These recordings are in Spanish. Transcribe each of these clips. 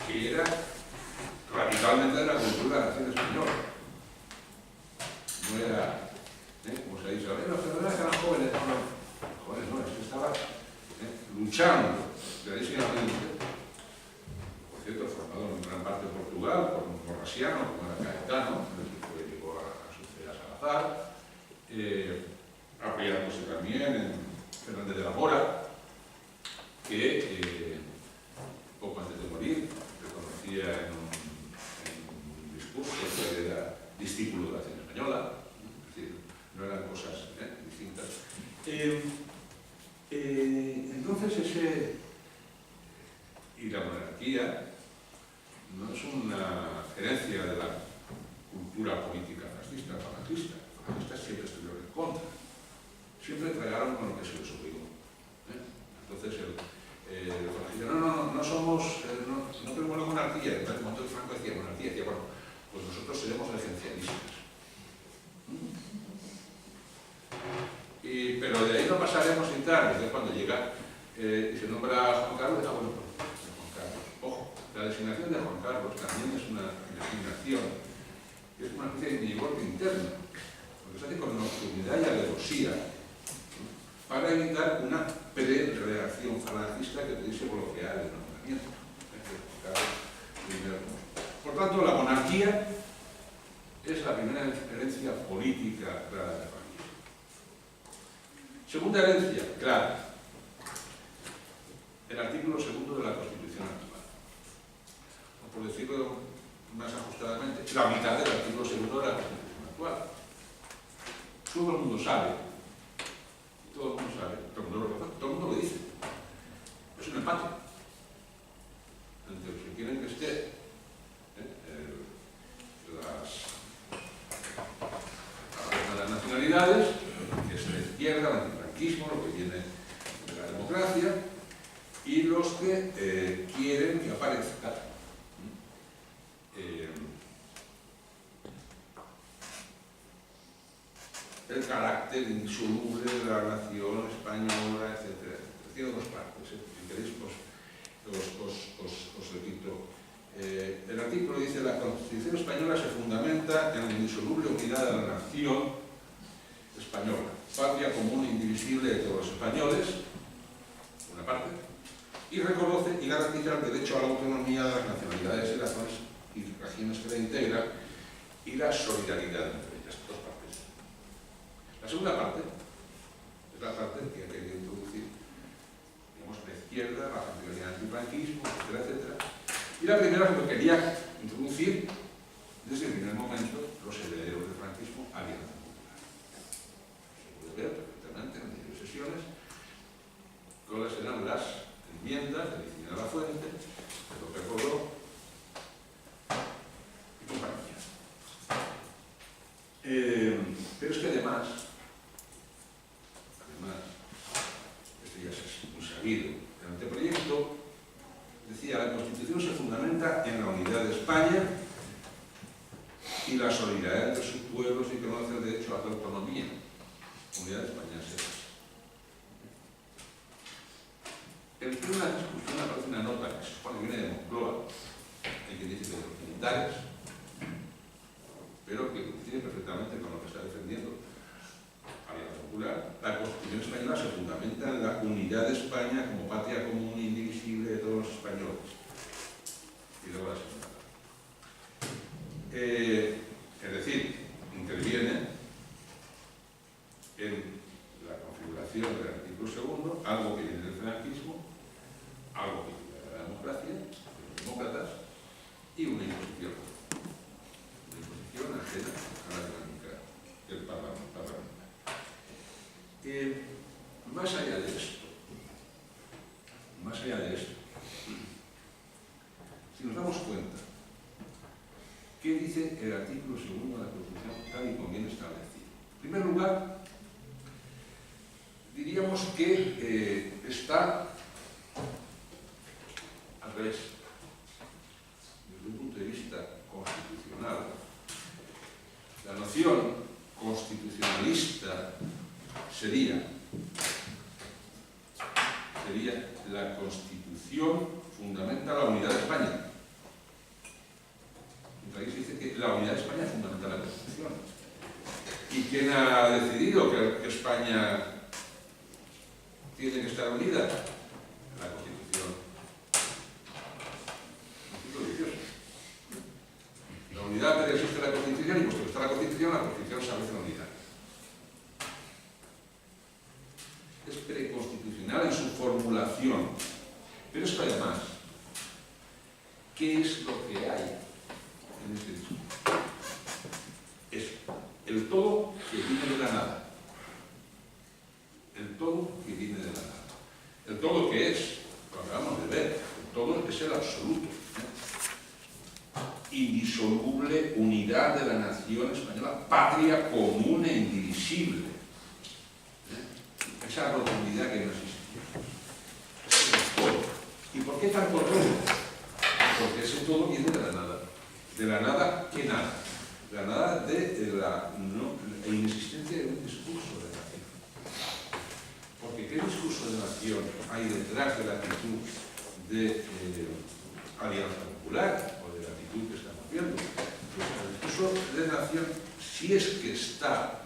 que era radicalmente de la cultura de la nación española. No era, como se ha dicho, los federales eran jóvenes, jóvenes no, es que estaba luchando clarísimamente, por cierto, formado en gran parte por Portugal, por Morrasiano, como era Caetano, que llegó a suceder a Salazar, apoyándose también en Fernández de la Mora, que poco antes de morir reconocía en un discurso que era discípulo de la acción española, es decir, no eran cosas distintas. Entonces y la monarquía no es una herencia de la cultura política fascista o falangista. Los fascistas siempre estuvieron en contra, siempre tragaron con lo que se les obligó. Entonces los fascistas, no somos, no queremos la monarquía. En el momento de Franco decía monarquía, decía, bueno, pues nosotros seremos regencialistas. Pero de ahí no pasaremos y tal. Entonces cuando llega y se nombra a Juan Carlos, bueno, pues Juan Carlos. Ojo, la designación de Juan Carlos también es una designación que es una especie de minigolpe interno, porque se hace con nocturnidad y alevosía, para evitar una pre-reacción falangista que pudiese bloquear el nombramiento. Por tanto, la monarquía es la primera herencia política clara de la familia. Segunda herencia, clara, el artículo 2 de la Constitución actual. O por decirlo más ajustadamente, la mitad del artículo 2 de la Constitución actual. Todo el mundo sabe, todo el mundo lo dice. Es un empate entre los que quieren que esté las nacionalidades, que es la izquierda, el antifranquismo, lo que viene de la democracia, y los que quieren que aparezca el carácter indisoluble de la nación española, etc. Tiene dos partes, si queréis os repito. El artículo dice: la Constitución española se fundamenta en la indisoluble unidad de la nación española, patria común e indivisible de todos los españoles, una parte, y reconoce y garantiza el derecho a la autonomía de las nacionalidades y regiones que la integran y la solidaridad entre ellas, dos partes. La segunda parte es la parte que ha querido introducir, digamos, la izquierda, la categoría antifranquismo, etcétera, etcétera. Y la primera es lo que quería introducir desde el primer momento los herederos del franquismo a Alianza Popular. Se puede ver perfectamente en las sesiones cuáles eran las enmiendas de Vicente de la Fuente, de López Rodó y compañía. Pero es que además, esto ya es muy sabido, el anteproyecto decía: la Constitución se fundamenta en la unidad de España y la solidaridad entre sus pueblos y conoce el derecho a la autonomía. Unidad de España es esa. En una discusión aparece una nota que se supone que viene de Moncloa, hay que dice de los militares, pero que coincide perfectamente con lo que está defendiendo Alianza Popular. La Constitución española se fundamenta en la unidad de España como patria común e indivisible de todos los españoles. Y luego la segunda parte. Es decir, interviene en la configuración del artículo 2, algo que viene del franquismo, algo que viene de la democracia, de los demócratas, y una imposición ajena a la dinámica del Parlamento. Más allá de esto, si nos damos cuenta, ¿qué dice el artículo 2 de la Constitución tal y como viene establecido? En primer lugar, diríamos que está al revés. Desde un punto de vista constitucional, la noción constitucionalista sería la Constitución fundamenta la unidad de España. ¿Quién ha decidido que España tiene que estar unida? La Constitución. La unidad preexiste la Constitución y puesto que está la Constitución establece la unidad. Es preconstitucional en su formulación. Pero es que además, ¿qué es lo que hay en este discurso? Es el todo que viene de la nada. El todo que viene de la nada. El todo que es, lo acabamos de ver, el todo es el absoluto. Indisoluble unidad de la nación española, patria común e indivisible. Esa rotundidad que no existía. Es el todo. ¿Y por qué tanto todo? Porque ese todo viene de la nada. ¿De la nada qué nada? La nada de la inexistencia de un discurso de nación. Porque ¿qué discurso de nación hay detrás de la actitud de Alianza Popular o de la actitud que estamos viendo? Pues el discurso de nación, si es que está,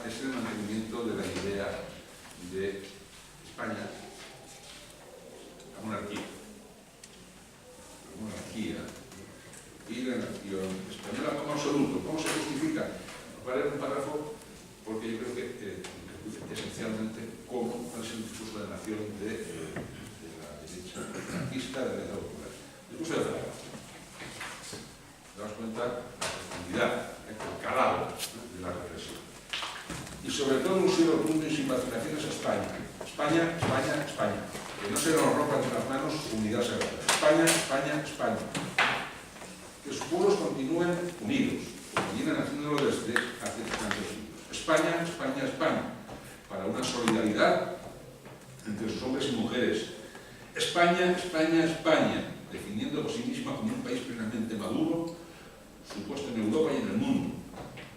es el mantenimiento de la idea de España, la monarquía y la nación española como absoluto. ¿Cómo se justifica? Voy a leer un párrafo porque yo creo que esencialmente cuál es el discurso de nación de la derecha franquista, de la derecha popular. El discurso de Fraga. Te das cuenta de la profundidad, el calado de la represión. Y sobre todo un uso rotundo y sin vacilaciones a España. España, España, España. Que no se nos rompan entre las manos unidad sagrada. España, España, España. Que sus pueblos continúen unidos, como vienen haciéndolo desde hace tantos siglos. España, España, España. Para una solidaridad entre sus hombres y mujeres. España, España, España. Definiendo por sí misma como un país plenamente maduro, su puesto en Europa y en el mundo.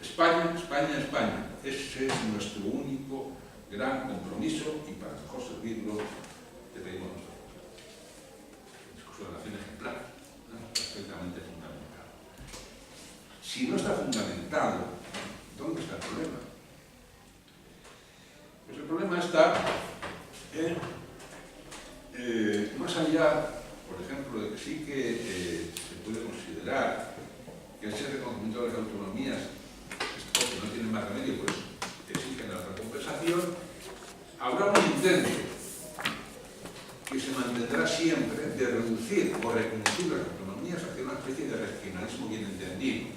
España, España, España. Ese es nuestro único gran compromiso y para mejor servirlo te pedimos nuestro voto. El discurso de la nación ejemplar, ¿no? Perfectamente fundamentado. Si no está fundamentado, ¿dónde está el problema? Pues el problema está en, más allá, por ejemplo, de que sí que se puede considerar que ese reconocimiento de las autonomías es porque no tienen más remedio, pues exigen la recompensación, habrá un intento que se mantendrá siempre de reducir o reconducir las autonomías hacia una especie de regionalismo bien entendido,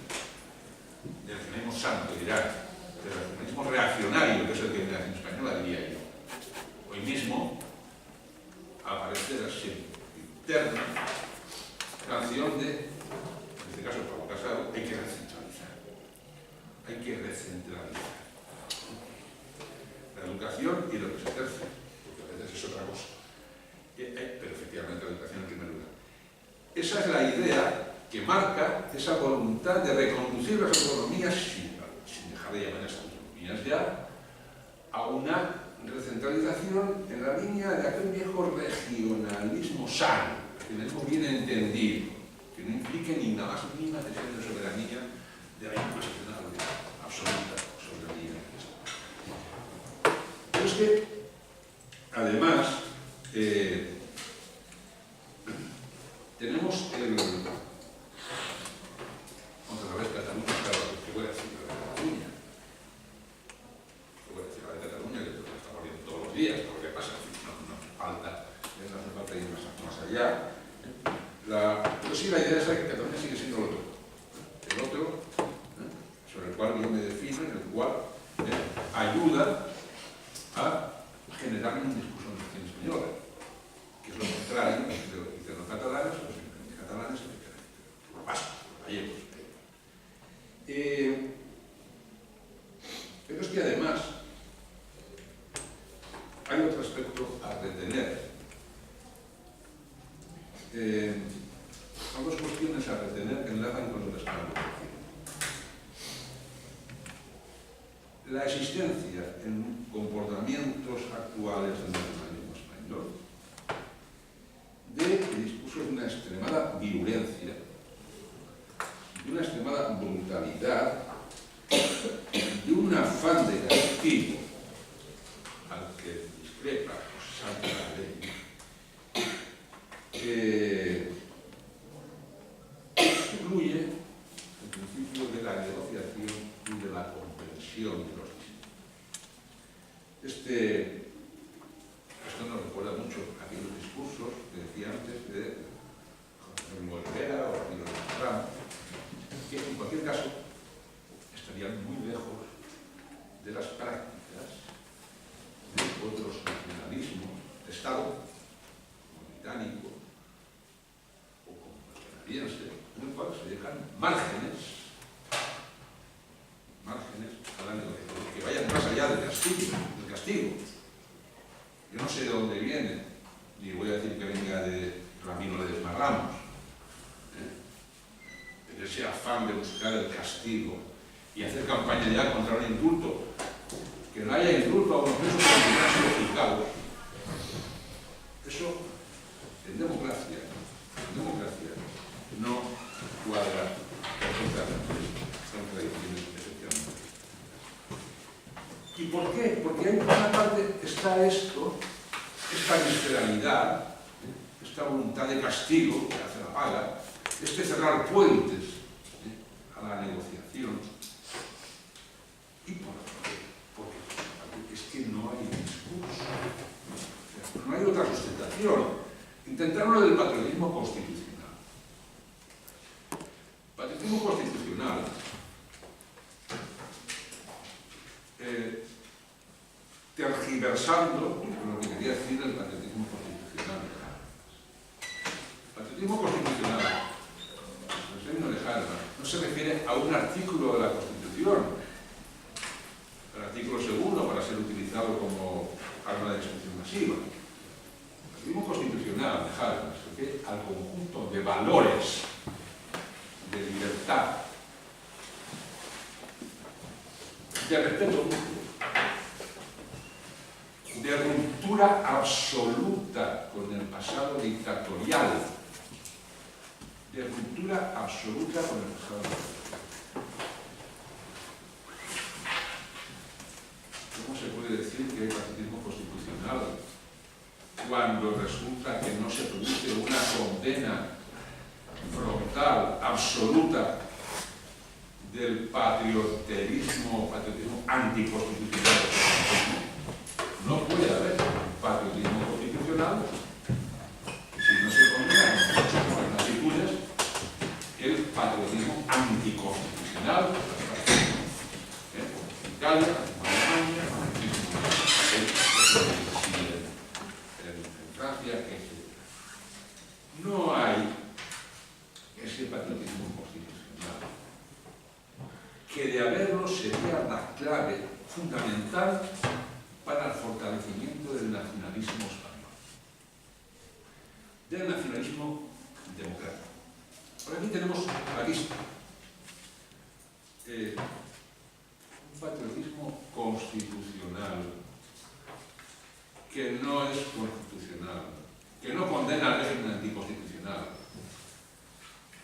del regionalismo santo, dirá, del regionalismo reaccionario, que es el que en la nación española, diría yo. Hoy mismo aparece la eterna canción de, en este caso Pablo Casado, hay que recentralizar. Hay que recentralizar. La educación y lo que se ejerce, porque a veces es otra cosa. Pero efectivamente la educación en primer lugar. Esa es la idea que marca esa voluntad de reconducir las autonomías sin dejar de llamar las autonomías ya a una recentralización en la línea de aquel viejo regionalismo sano, regionalismo bien entendido, que no implique ni la más mínima cesión de soberanía de la incuestionable absoluta soberanía. Pero es que, además, tenemos el... Otra vez Cataluña, claro, que voy a decir la de Cataluña. Que voy a decir la de Cataluña, que estamos viendo todos los días, todo lo que pasa, no hace falta ir más allá. Pero sí, la idea es que Cataluña sigue siendo el otro. El otro, sobre el cual yo me defino, en el cual ayuda a generar un discurso de nación española, que es lo contrario de lo que dicen los catalanes, los vascos, los gallegos. Pero es que además hay otro aspecto a retener. Son dos cuestiones a retener que enlazan con lo que estamos diciendo. La existencia en comportamientos actuales del nacionalismo español de discursos de una extremada virulencia, de una extremada brutalidad, buscar el castigo y hacer campaña ya contra un indulto. Que no haya indulto a unos presos porque no han sido juzgados. Eso, en democracia no cuadra perfectamente. Son tradiciones, efectivamente. ¿Y por qué? Porque hay, por una parte, está esto, esta visceralidad, esta voluntad de castigo que hace la paga, cerrar puentes a la negociación. ¿Y por qué? Porque es que no hay discurso. O sea, no hay otra sustentación. Intentaron lo del patriotismo constitucional. Patriotismo constitucional tergiversando lo que quería decir el patriotismo constitucional. Patriotismo constitucional, el término de Harvard, no se refiere a un artículo de la Constitución, el artículo 2, para ser utilizado como arma de destrucción masiva. El patriotismo constitucional de Harvard se refiere al conjunto de valores de libertad, de respeto mutuo, de ruptura absoluta con el pasado dictatorial, de ruptura absoluta con el pasado dictatorial. ¿Cómo se puede decir que hay patriotismo constitucional cuando resulta que no se produce una condena frontal, absoluta, del patriotismo anticonstitucional? No puede haber patriotismo constitucional si no se condena con las actitudes el patriotismo anticonstitucional. En Italia, en Alemania, en Francia, etc. No hay ese patriotismo constitucional, que de haberlo sería la clave fundamental para el fortalecimiento del nacionalismo español, del nacionalismo democrático. Por aquí tenemos la lista. Un patriotismo constitucional que no es constitucional, que no condena al régimen anticonstitucional,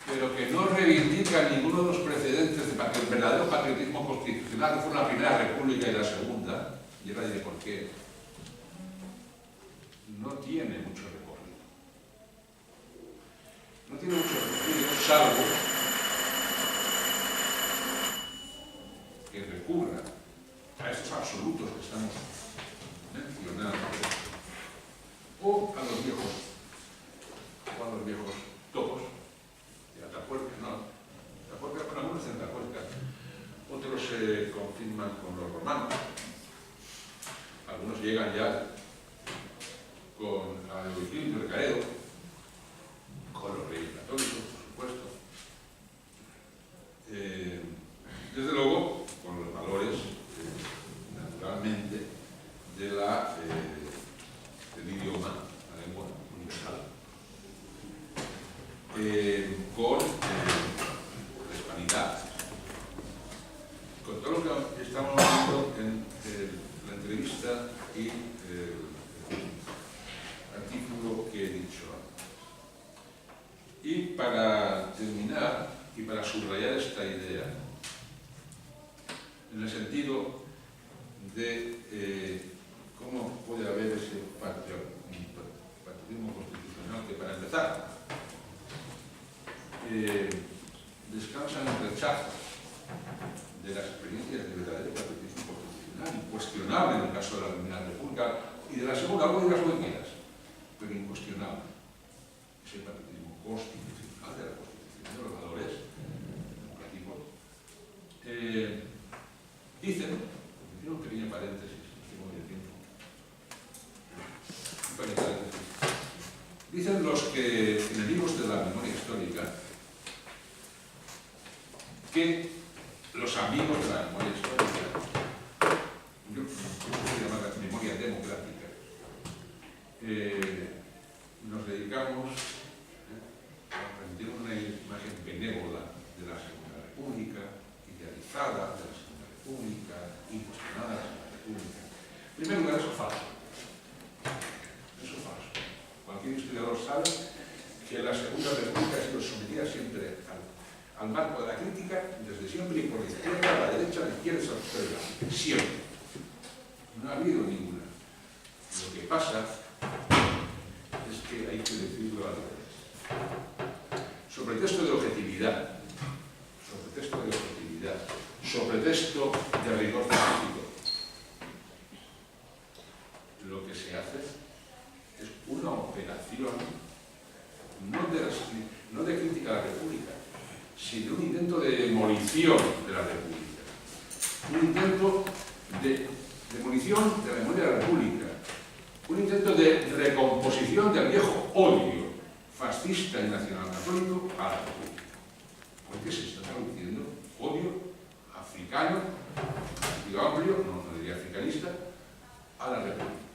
pero que no reivindica ninguno de los precedentes de verdadero patriotismo constitucional, que fue la Primera República y la Segunda, y ahora diré por qué, no tiene mucho recorrido. No tiene mucho recorrido, salvo que recurra a estos absolutos que estamos mencionando, o a los viejos topos de Atapuerca, ¿no? Atapuerca, con algunos en Atapuerca, otros se confirman con los romanos, algunos llegan ya con Leovigild y Recaredo, con los reyes católicos, por supuesto. Desde luego, con los valores, naturalmente, del idioma, la lengua universal, con la hispanidad, con todo lo que estamos viendo en la entrevista y el artículo que he dicho antes. Y para terminar, y para subrayar esta idea, en el sentido de cómo puede haber ese patriotismo constitucional que, para empezar, descansa en el rechazo de las experiencias de verdadero patriotismo constitucional, incuestionable en el caso de la Primera República, y de la Segunda, algo digas lo que quieras, pero incuestionable. Ese patriotismo constitucional, de la Constitución, de los valores democráticos. Dicen, un pequeño paréntesis, tengo medio tiempo. Un pequeño paréntesis. Dicen los que, enemigos de la memoria histórica, que los amigos de la memoria histórica, yo puedo llamar la memoria democrática, nos dedicamos a transmitir una imagen benévola de la Segunda República, generalizada de la Segunda República, incuestionada de la Segunda República. En primer lugar, eso es falso. Eso es falso. Cualquier historiador sabe que la Segunda República ha sido sometida siempre al marco de la crítica, desde siempre, y por la izquierda a la derecha, a la izquierda a la izquierda. Siempre. No ha habido ninguna. Lo que pasa es que hay que decirlo al revés. Sobre texto de objetividad, sobre texto de rigor científico, lo que se hace es una operación no de crítica a la República, sino un intento de demolición de la República, un intento de demolición de la memoria de la República, un intento de recomposición del viejo odio fascista y nacional-católico a la República. Porque se está traduciendo odio africano, digo amplio, no diría africanista, a la República.